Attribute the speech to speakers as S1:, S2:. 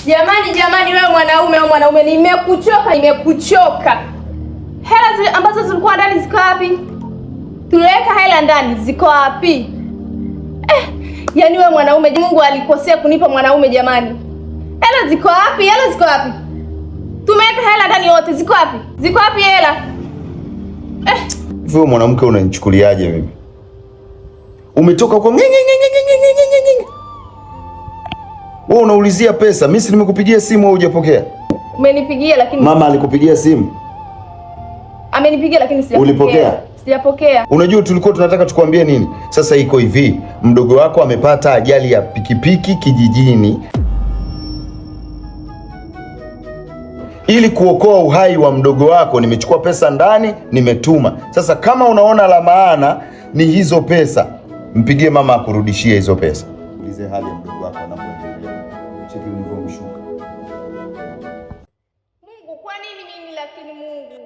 S1: Jamani wewe mwanaume nimekuchoka. Hela zile ambazo zilikuwa ndani ziko wapi? Tuliweka hela ndani ziko wapi? Yaani wewe mwanaume, Mungu alikosea kunipa mwanaume jamani. Hela ziko wapi? Tumeweka hela ndani yote, ziko wapi? Ziko wapi hela?
S2: Wewe mwanamke unanichukuliaje mimi? Umetoka kwa wewe unaulizia pesa. Mimi si nimekupigia simu au hujapokea?
S1: Umenipigia lakini
S2: mama alikupigia simu?
S1: Amenipigia lakini sijapokea.
S2: Ulipokea?
S1: Sijapokea.
S2: Unajua tulikuwa tunataka tukwambie nini? Sasa iko hivi, mdogo wako amepata ajali ya pikipiki kijijini. Ili kuokoa uhai wa mdogo wako nimechukua pesa ndani, nimetuma. Sasa kama unaona la maana ni hizo pesa, mpigie mama akurudishie hizo pesa. Ulize hali ya mdogo wako anapoendelea. Cheki ulivyomshuka.
S1: Mungu, kwa nini mimi lakini Mungu?